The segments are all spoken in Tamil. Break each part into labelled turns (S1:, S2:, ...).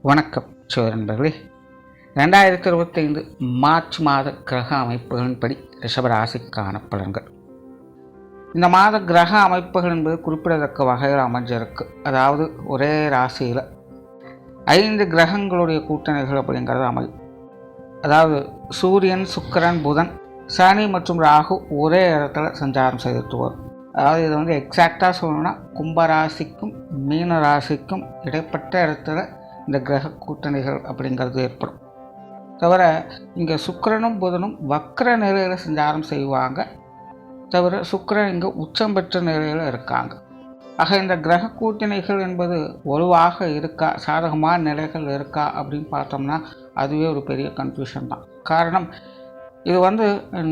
S1: வணக்கம் நண்பர்களே. 2025 மார்ச் மாத கிரக அமைப்புகளின்படி ரிஷபராசிக்கான பலன்கள். இந்த மாத கிரக அமைப்புகள் என்பது குறிப்பிடத்தக்க வகையில் அமைஞ்சிருக்கு. அதாவது ஒரே ராசியில் 5 கிரகங்களுடைய கூட்டணிகள் அப்படிங்கிறது அமையும். அதாவது சூரியன், சுக்கிரன், புதன், சனி மற்றும் ராகு ஒரே இடத்துல சஞ்சாரம் செய்துட்டு வரும். அதாவது இது எக்ஸாக்டாக சொல்லணும்னா கும்பராசிக்கும் மீன ராசிக்கும் இடைப்பட்ட இடத்துல இந்த கிரக கூட்டணிகள் அப்படிங்கிறது ஏற்படும். தவிர இங்கே சுக்கிரனும் புதனும் வக்ர நிலையில் சஞ்சாரம் செய்வாங்க. தவிர சுக்கிரன் இங்கே உச்சம் பெற்ற நிலையில் இருக்காங்க. ஆக இந்த கிரக கூட்டணிகள் என்பது வலுவாக இருக்கா, சாதகமான நிலைகள் இருக்கா அப்படின்னு பார்த்தோம்னா அதுவே ஒரு பெரிய கன்ஃபியூஷன் தான். காரணம், இது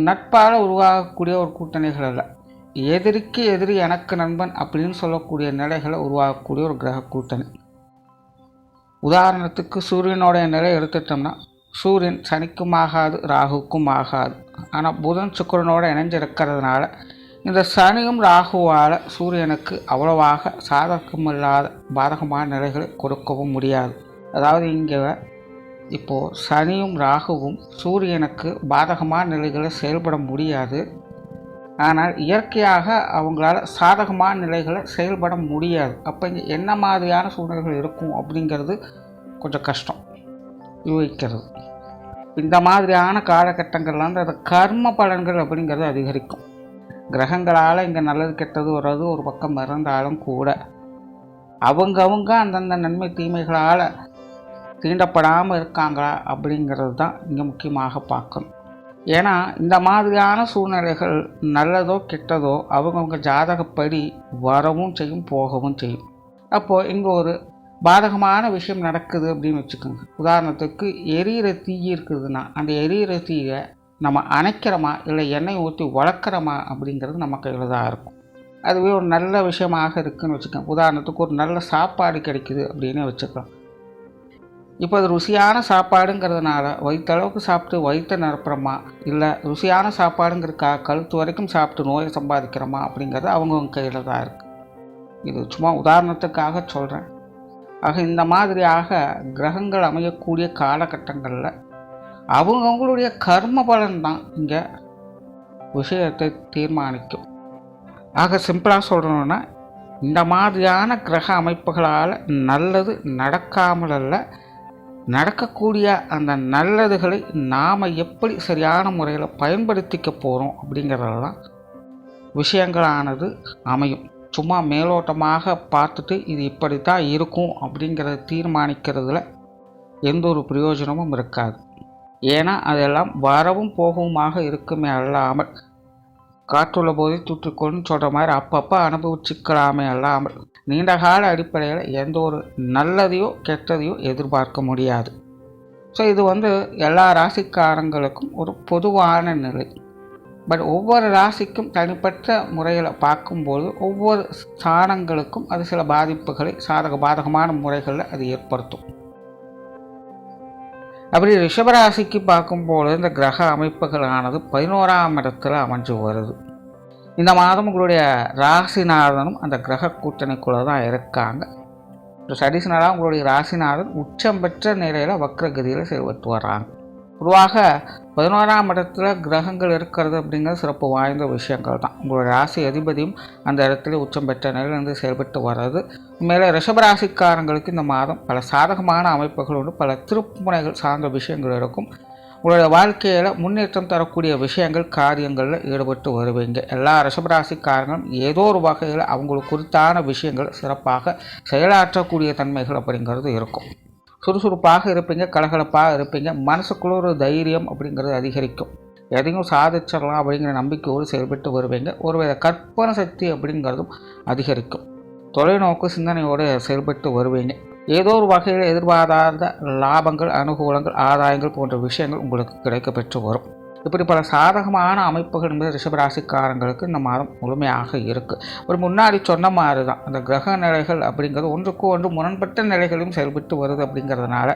S1: நட்பால் உருவாகக்கூடிய ஒரு கூட்டணிகள் அல்ல. எதிரிக்கு எதிரி எனக்கு நண்பன் அப்படின்னு சொல்லக்கூடிய நிலைகளை உருவாகக்கூடிய ஒரு கிரக கூட்டணி. உதாரணத்துக்கு சூரியனோடைய நிலை எடுத்துட்டோம்னா சூரியன் சனிக்கும் ஆகாது, ராகுக்கும் ஆகாது. ஆனால் புதன் சுக்கிரனோட இணைஞ்சிருக்கிறதுனால இந்த சனியும் ராகுவால் சூரியனுக்கு அவ்வளவாக சாதகமில்லாத பாதகமான நிலைகளை கொடுக்கவும் முடியாது. அதாவது இங்கே இப்போது சனியும் ராகுவும் சூரியனுக்கு பாதகமான நிலைகளை செயல்பட முடியாது. ஆனால் இயற்கையாக அவங்களால சாதகமான நிலைகளை செயல்பட முடியாது. அப்போ இங்கே என்ன மாதிரியான சூழ்நிலைகள் இருக்கும் அப்படிங்கிறது கொஞ்சம் கஷ்டம் யூகிக்கிறது. இந்த மாதிரியான காலகட்டங்கள்லாம் அந்த கர்ம பலன்கள் அப்படிங்கிறது அதிகரிக்கும். கிரகங்களால் இங்கே நல்லது கெட்டது வர்றது ஒரு பக்கம் இருந்தாலும் கூட அவங்க அந்தந்த நன்மை தீமைகளால் தீண்டப்படாமல் இருக்காங்களா அப்படிங்கிறது தான் இங்கே முக்கியமாக பார்க்கணும். ஏன்னா இந்த மாதிரியான சூழ்நிலைகள் நல்லதோ கெட்டதோ அவங்கவுங்க ஜாதகப்படி வரவும் செய்யும், போகவும் செய்யும். அப்போது இங்கே ஒரு பாதகமான விஷயம் நடக்குது அப்படின்னு வச்சுக்கோங்க. உதாரணத்துக்கு எரியிற தீ இருக்குதுன்னா அந்த எரியிற தீயை நம்ம அணைக்கிறோமா இல்லை எண்ணெய் ஊற்றி வளர்க்குறோமா அப்படிங்கிறது நம்ம கையில் தான் இருக்கும். அதுவே ஒரு நல்ல விஷயமாக இருக்குதுன்னு வச்சுக்கோங்க. உதாரணத்துக்கு ஒரு நல்ல சாப்பாடு கிடைக்குது அப்படின்னு வச்சுக்கலாம். இப்போ அது ருசியான சாப்பாடுங்கிறதுனால வயிற்றளவுக்கு சாப்பிட்டு வயிற்றை நிரப்புறோமா, இல்லை ருசியான சாப்பாடுங்கிறதுக்காக கழுத்து வரைக்கும் சாப்பிட்டு நோயை சம்பாதிக்கிறோமா அப்படிங்கிறது அவங்கவுங்க கையில் தான் இருக்குது. இது சும்மா உதாரணத்துக்காக சொல்கிறேன். ஆக இந்த மாதிரியாக கிரகங்கள் அமையக்கூடிய காலகட்டங்களில் அவங்கவுங்களுடைய கர்ம பலன் தான் இங்கே விஷயத்தை தீர்மானிக்கும். ஆக சிம்பிளாக சொல்கிறோன்னா இந்த மாதிரியான கிரக அமைப்புகளால் நல்லது நடக்காமல் அல்ல, நடக்கக்கூடிய அந்த நல்லதுகளை நாம் எப்படி சரியான முறையில் பயன்படுத்திக்க போகிறோம் அப்படிங்கிறதெல்லாம் விஷயங்களானது அமையும். சும்மா மேலோட்டமாக பார்த்துட்டு இது இப்படித்தான் இருக்கும் அப்படிங்கிறத தீர்மானிக்கிறதுல எந்த ஒரு பிரயோஜனமும் இருக்காது. ஏன்னா அதெல்லாம் வரவும் போகவுமாக இருக்குமே அல்லாமல், காற்றுள்ள போதே தூற்றிக்கொண்டு சொல்கிற மாதிரி அப்பப்போ அனுபவிச்சுக்கலாமே அல்லாமல் நீண்டகால அடிப்படையில் எந்த ஒரு நல்லதையோ கெட்டதையோ எதிர்பார்க்க முடியாது. ஸோ இது எல்லா ராசிக்காரங்களுக்கும் ஒரு பொதுவான நிலை. பட் ஒவ்வொரு ராசிக்கும் தனிப்பட்ட முறையில் பார்க்கும்போது ஒவ்வொரு ஸ்தானங்களுக்கும் அது சில பாதிப்புகளை பாதகமான முறைகளில் அது ஏற்படுத்தும். அப்படி ரிஷபராசிக்கு பார்க்கும்போது இந்த கிரக அமைப்புகளானது 11ஆம் இடத்துல அமைஞ்சு வருது. இந்த மாதம் உங்களுடைய ராசிநாதனும் அந்த கிரக கூட்டணிக்குள்ளே தான் இருக்காங்க. சடீஸ்னராக உங்களுடைய ராசிநாதன் உச்சம் பெற்ற நிலையில் வக்ரகதியில் செயல்பட்டு வர்றாங்க. பொதுவாக 11ஆம் இடத்துல கிரகங்கள் இருக்கிறது அப்படிங்கிறது சிறப்பு வாய்ந்த விஷயங்கள் தான். உங்களுடைய ராசி அதிபதியும் அந்த இடத்துல உச்சம் பெற்ற நிலையிலிருந்து செயல்பட்டு வர்றது மேலே ரிஷபராசிக்காரங்களுக்கு இந்த மாதம் பல சாதகமான அமைப்புகளோடு பல திருப்புமுனைகள் சார்ந்த விஷயங்கள் இருக்கும். உங்களுடைய வாழ்க்கையில் முன்னேற்றம் தரக்கூடிய விஷயங்கள் காரியங்களில் ஈடுபட்டு வருவீங்க. எல்லா ரிஷபராசிக்காரங்களும் ஏதோ ஒரு வகையில் அவங்களுக்கு குறித்தான விஷயங்கள் சிறப்பாக செயலாற்றக்கூடிய தன்மைகள் அப்படிங்கிறது இருக்கும். சுறுசுறுப்பாக இருப்பீங்க, கலகலப்பாக இருப்பீங்க. மனசுக்குள்ள ஒரு தைரியம் அப்படிங்கிறது அதிகரிக்கும். எதையும் சாதிச்சிடலாம் அப்படிங்கிற நம்பிக்கையோடு செயல்பட்டு வருவீங்க. ஒருவித கற்பனை சக்தி அப்படிங்கிறதும் அதிகரிக்கும். தொலைநோக்கு சிந்தனையோடு செயல்பட்டு வருவீங்க. ஏதோ ஒரு வகையில் எதிர்பாராத லாபங்கள், அனுகூலங்கள், ஆதாயங்கள் போன்ற விஷயங்கள் உங்களுக்கு கிடைக்க பெற்று வரும். இப்படி பல சாதகமான அமைப்புகள் என்பது ரிஷபராசிக்காரங்களுக்கு இந்த மாதம் முழுமையாக இருக்குது. ஒரு முன்னாடி சொன்ன மாதிரி தான் அந்த கிரக நிலைகள் அப்படிங்கிறது ஒன்றுக்கு ஒன்று முரண்பட்ட நிலைகளையும் செயல்பட்டு வருது அப்படிங்கிறதுனால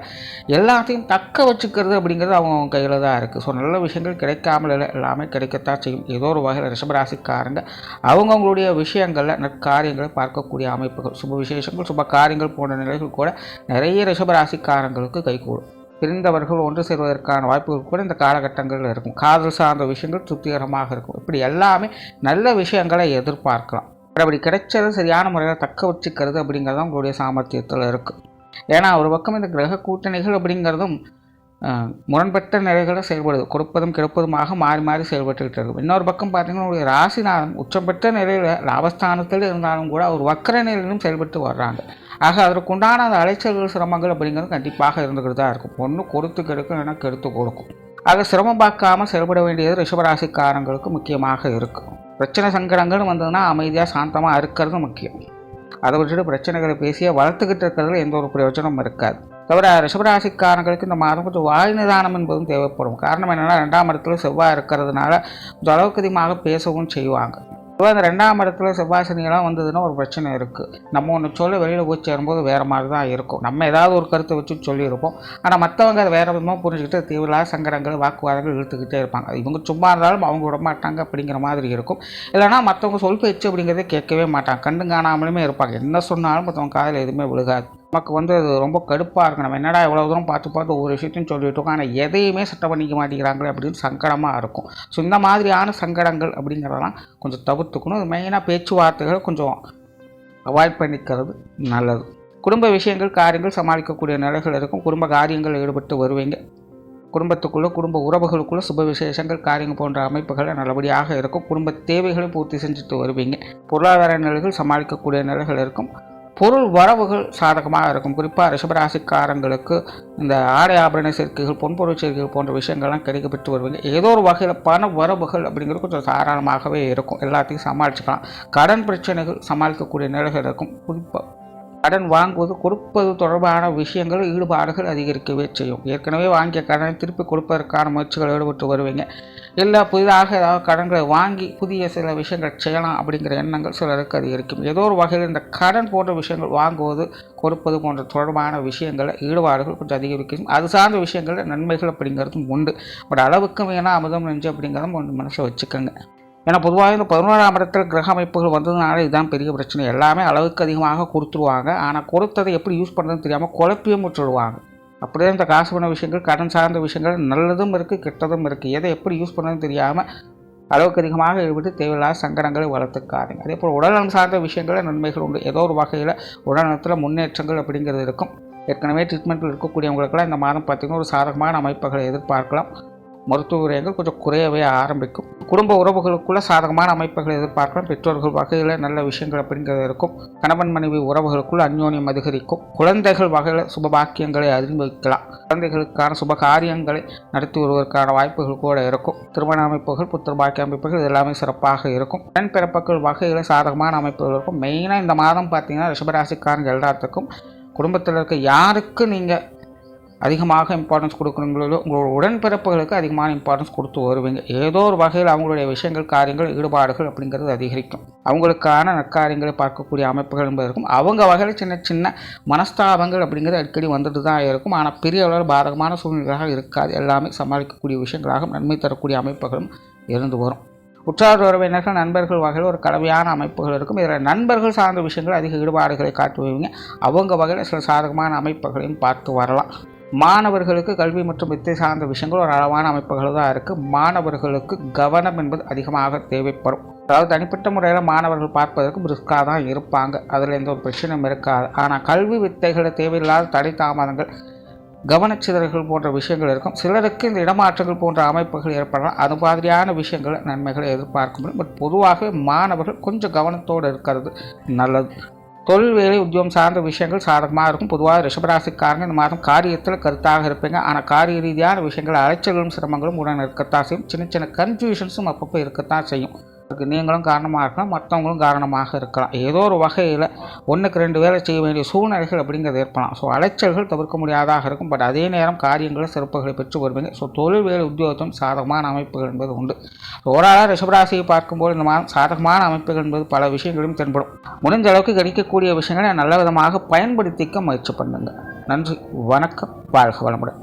S1: எல்லாத்தையும் தக்க வச்சுக்கிறது அப்படிங்கிறது அவங்க கையில் தான் இருக்குது. ஸோ நல்ல விஷயங்கள் கிடைக்காமல் இல்லை, எல்லாமே கிடைக்கத்தான் செய்யும். ஏதோ ஒரு வகையில் ரிஷபராசிக்காரங்க அவங்கவுங்களுடைய விஷயங்களில் நற்காரியங்களை பார்க்கக்கூடிய அமைப்புகள், சுப விசேஷங்கள், சுப காரியங்கள் போன்ற நிலைகள் கூட நிறைய ரிஷபராசிக்காரங்களுக்கு கைகூடும். பிரிந்தவர்கள் ஒன்று சேர்வதற்கான வாய்ப்புகள் கூட இந்த காலகட்டங்களில் இருக்கும். காதல் சார்ந்த விஷயங்கள் திருப்திகரமாக இருக்கும். இப்படி எல்லாமே நல்ல விஷயங்களை எதிர்பார்க்கலாம். அப்படி கிடைச்சது சரியான முறையில் தக்க வச்சுக்கிறது அப்படிங்கிறது உங்களுடைய சாமர்த்தியத்தில் இருக்குது. ஏன்னா ஒரு பக்கம் இந்த கிரக கூட்டணிகள் அப்படிங்கிறதும் முரண்பட்ட நிலைகளை செயல்படுது, கொடுப்பதும் கெடுப்பதுமாக மாறி மாறி செயல்பட்டுக்கிட்டு இருக்கும். இன்னொரு பக்கம் பார்த்திங்கன்னா உங்களுடைய ராசிநாதன் உச்சம்பெற்ற நிலையில் லாபஸ்தானத்தில் இருந்தாலும் கூட ஒரு வக்கர நிலையிலும் செயல்பட்டு வர்றாங்க. ஆக அதற்குண்டான அந்த அலைச்சல்கள் சிரமங்கள் அப்படிங்கிறது கண்டிப்பாக இருந்துக்கிட்டு தான் இருக்கும். ஒன்று கொடுத்து கெடுக்கும், இல்லைன்னா கெடுத்து கொடுக்கும். ஆக சிரமம் பார்க்காமல் செயல்பட வேண்டியது ரிஷபராசிக்காரங்களுக்கு முக்கியமாக இருக்கும். பிரச்சனை சங்கடங்கள்னு வந்ததுன்னா அமைதியாக சாந்தமாக இருக்கிறது முக்கியம். அதை விட்டுட்டு பிரச்சனைகளை பேசிய வளர்த்துக்கிட்டு இருக்கிறதுல எந்த ஒரு பிரயோஜனமும் இருக்காது. தவிர ரிஷபராசிக்காரங்களுக்கு இந்த மாதம் கொஞ்சம் வாய் நிதானம் என்பதும் தேவைப்படும். காரணம் என்னென்னா 2ஆம் இடத்துல செவ்வாய் இருக்கிறதுனால கொஞ்சம் அளவுக்கு அதிகமாக பேசவும் செய்வாங்க. இப்போ அந்த 2ஆம் இடத்துல செவ்வாய் சனியெல்லாம் வந்ததுன்னா ஒரு பிரச்சனை இருக்குது. நம்ம ஒன்று சொல்ல வெளியில் போய் சேரும்போது வேறு மாதிரி தான் இருக்கும். நம்ம ஏதாவது ஒரு கருத்தை வச்சு சொல்லியிருப்போம், ஆனால் மற்றவங்க அதை வேறு விதமாக புரிஞ்சுக்கிட்டு தேவையில்லாத சங்கடங்கள் வாக்குவாதங்கள் இழுத்துக்கிட்டே இருப்பாங்க. இவங்க சும்மா இருந்தாலும் அவங்க விட மாட்டாங்க அப்படிங்கிற மாதிரி இருக்கும். இல்லைனா மற்றவங்க சொல் பேச்சு அப்படிங்கிறத கேட்கவே மாட்டாங்க, கண்டு காணாமலுமே இருப்பாங்க. என்ன சொன்னாலும் மற்றவங்க காதில் எதுவுமே விழுகாது. நமக்கு அது ரொம்ப கடுப்பாக இருக்கும். நம்ம என்னடா இவ்வளோ தூரம் பார்த்து ஒவ்வொரு விஷயத்தையும் சொல்லிட்டு இருக்கோம், ஆனால் எதையுமே சட்டம் பண்ணிக்க மாட்டேங்கிறாங்களே அப்படின்னு சங்கடமாக இருக்கும். ஸோ இந்த மாதிரியான சங்கடங்கள் அப்படிங்கிறதெல்லாம் கொஞ்சம் தவிர்த்துக்கணும். அது மெயினாக பேச்சுவார்த்தைகளை கொஞ்சம் அவாய்ட் பண்ணிக்கிறது நல்லது. குடும்ப விஷயங்கள் காரியங்கள் சமாளிக்கக்கூடிய நிலைகள் இருக்கும். குடும்ப காரியங்கள் ஈடுபட்டு வருவீங்க. குடும்பத்துக்குள்ளே குடும்ப உறவுகளுக்குள்ளே சுப விசேஷங்கள் காரியங்கள் போன்ற அமைப்புகள் நல்லபடியாக இருக்கும். குடும்ப தேவைகளை பூர்த்தி செஞ்சுட்டு வருவீங்க. பொருளாதார நிலைகள் சமாளிக்கக்கூடிய நிலைகள் இருக்கும். பொருள் வரவுகள் சாதகமாக இருக்கும். குறிப்பாக ரிஷபராசிக்காரங்களுக்கு இந்த ஆடை ஆபரண சேர்க்கைகள், பொன்பொருள் சேர்க்கைகள் போன்ற விஷயங்கள்லாம் கிடைக்கப்பட்டு வருவீங்க. ஏதோ ஒரு வகையில் பண வரவுகள் அப்படிங்கிறது கொஞ்சம் தாராளமாகவே இருக்கும். எல்லாத்தையும் சமாளிச்சுக்கலாம். கடன் பிரச்சனைகள் சமாளிக்கக்கூடிய நிலைகள் இருக்கும். குறிப்பாக கடன் வாங்குவது கொடுப்பது தொடர்பான விஷயங்கள் ஈடுபாடுகள் அதிகரிக்கவே செய்யும். ஏற்கனவே வாங்கிய கடனை திருப்பி கொடுப்பதற்கான முயற்சிகள் ஈடுபட்டு வருவீங்க. இல்லை புதிதாக ஏதாவது கடன்களை வாங்கி புதிய சில விஷயங்கள் செய்யலாம் அப்படிங்கிற எண்ணங்கள் சிலருக்கு அதிகரிக்கும். ஏதோ ஒரு வகையில் இந்த கடன் போன்ற விஷயங்கள் வாங்குவது கொடுப்பது போன்ற தொடர்பான விஷயங்களில் ஈடுபாடுகள் கொஞ்சம் அதிகரிக்கும். அது சார்ந்த விஷயங்களில் நன்மைகள் அப்படிங்கிறதும் உண்டு. பட் அளவுக்கு வேணால் அமுதம் நெஞ்சு அப்படிங்கிறதும் ஒன்று மனசில் வச்சுக்கோங்க. ஏன்னா பொதுவாக இந்த 11ஆம் இடத்தில் கிரக அமைப்புகள் வந்ததுனால இதுதான் பெரிய பிரச்சனை. எல்லாமே அளவுக்கு அதிகமாக கொடுத்துருவாங்க, ஆனால் கொடுத்ததை எப்படி யூஸ் பண்ணுறதுன்னு தெரியாமல் குழப்பியும் விட்டுருவாங்க. அப்படியே இந்த காசு பண்ண விஷயங்கள், கடன் சார்ந்த விஷயங்கள் நல்லதும் இருக்குது கெட்டதும் இருக்குது. எதை எப்படி யூஸ் பண்ணுறதுன்னு தெரியாமல் அளவுக்கு அதிகமாக ஈடுபட்டு தேவையில்லாத சங்கடங்களை வளர்த்துக்காதுங்க. அதே போல் உடல்நலம் சார்ந்த விஷயங்களில் நன்மைகள் உண்டு. ஏதோ ஒரு வகையில் உடல்நலத்தில் முன்னேற்றங்கள் அப்படிங்கிறது இருக்கும். ஏற்கனவே ட்ரீட்மெண்ட்டில் இருக்கக்கூடியவங்களுக்கெல்லாம் இந்த மாதம் பார்த்திங்கன்னா ஒரு சாதகமான அமைப்புகளை எதிர்பார்க்கலாம். மருத்துவ விரயங்கள் கொஞ்சம் குறையவே ஆரம்பிக்கும். குடும்ப உறவுகளுக்குள்ள சாதகமான அமைப்புகளை எதிர்பார்க்கலாம். பெற்றோர்கள் வகையில் நல்ல விஷயங்கள் அப்படிங்கிறது இருக்கும். கணவன் மனைவி உறவுகளுக்குள் அந்யோன்யம் அதிகரிக்கும். குழந்தைகள் வகையில் சுப பாக்கியங்களை அனுபவிக்கலாம். குழந்தைகளுக்கான சுப காரியங்களை நடத்தி வருவதற்கான வாய்ப்புகள் கூட இருக்கும். திருமண அமைப்புகள், புத்திர பாக்கிய அமைப்புகள் இது எல்லாமே சிறப்பாக இருக்கும். உடன்பிறப்புகள் வகையில் சாதகமான அமைப்புகள் இருக்கும். மெயினாக இந்த மாதம் பார்த்தீங்கன்னா ரிஷபராசிக்காரங்க எல்லாத்துக்கும் குடும்பத்தில் இருக்க யாருக்கு நீங்கள் அதிகமாக இம்பார்ட்டன்ஸ் கொடுக்குறீங்களோ உங்களோட உடன்பிறப்புகளுக்கு அதிகமான இம்பார்ட்டன்ஸ் கொடுத்து வருவீங்க. ஏதோ ஒரு வகையில் அவங்களுடைய விஷயங்கள் காரியங்கள் ஈடுபாடுகள் அப்படிங்கிறது அதிகரிக்கும். அவங்களுக்கான நற்காரியங்களை பார்க்கக்கூடிய அமைப்புகள் என்பது இருக்கும். அவங்க வகையில் சின்ன சின்ன மனஸ்தாபங்கள் அப்படிங்கிறது அடிக்கடி வந்துட்டு தான் இருக்கும். ஆனால் பெரிய அளவில் பாதகமான சூழ்நிலைகளாக இருக்காது. எல்லாமே சமாளிக்கக்கூடிய விஷயங்களாக நன்மை தரக்கூடிய அமைப்புகளும் இருந்து வரும். உற்றார் உறவினர்கள் நண்பர்கள் வகையில் ஒரு கலவையான அமைப்புகள் இருக்கும். இதில் நண்பர்கள் சார்ந்த விஷயங்கள் அதிக ஈடுபாடுகளை காட்டுவீங்க. அவங்க வகையில் சில சாதகமான அமைப்புகளையும் பார்த்து வரலாம். மாணவர்களுக்கு கல்வி மற்றும் வித்தை சார்ந்த விஷயங்கள் ஒரு அளவான அமைப்புகள் தான் இருக்குது. மாணவர்களுக்கு கவனம் என்பது அதிகமாக தேவைப்படும். அதாவது தனிப்பட்ட முறையில் மாணவர்கள் பார்ப்பதற்கு ரிஸ்காக தான் இருப்பாங்க. அதில் எந்த ஒரு பிரச்சனையும் இருக்காது. ஆனால் கல்வி வித்தைகளை தேவையில்லாத தடை தாமதங்கள், கவனச்சிதறல்கள் போன்ற விஷயங்கள் இருக்கும். சிலருக்கு இந்த இடமாற்றங்கள் போன்ற அமைப்புகள் ஏற்படலாம். அது மாதிரியான விஷயங்களை நன்மைகளை எதிர்பார்க்க முடியும். பட் பொதுவாகவே மாணவர்கள் கொஞ்சம் கவனத்தோடு இருக்கிறது நல்லது. தொழில் வேலை உத்தியோகம் சார்ந்த விஷயங்கள் சாதகமாக இருக்கும். பொதுவாக ரிஷபராசிக்காரங்க இந்த மாதம் காரியத்தில் கருத்தாக இருப்பீங்க. ஆனால் காரிய ரீதியான விஷயங்கள் அலைச்சல்களும் சிரமங்களும் உடன் இருக்கத்தான் செய்யும். சின்ன சின்ன கன்ஃபியூஷன்ஸும் அப்பப்போ இருக்கத்தான் செய்யும். அதுக்கு நீங்களும் காரணமாக இருக்கலாம், மற்றவங்களும் காரணமாக இருக்கலாம். ஏதோ ஒரு வகையில் 1க்கு 2 வேலை செய்ய வேண்டிய சூழ்நிலைகள் அப்படிங்கிறது ஏற்படலாம். ஸோ அலைச்சல்கள் தவிர்க்க முடியாதாக இருக்கும். பட் அதே நேரம் காரியங்களில் சிறப்புகளை பெற்று வருவீங்க. ஸோ தொழில் வேலை உத்தியோகத்தும் சாதகமான அமைப்புகள் என்பது உண்டு. ஓராளாக ரிஷபராசியை பார்க்கும்போது இந்த மாதம் சாதகமான அமைப்புகள் என்பது பல விஷயங்களும் தென்படும். முடிஞ்ச அளவுக்கு கிடைக்கக்கூடிய விஷயங்களை நல்ல விதமாக பயன்படுத்திக்க முயற்சி பண்ணுங்க. நன்றி, வணக்கம், வாழ்க வளமுடன்.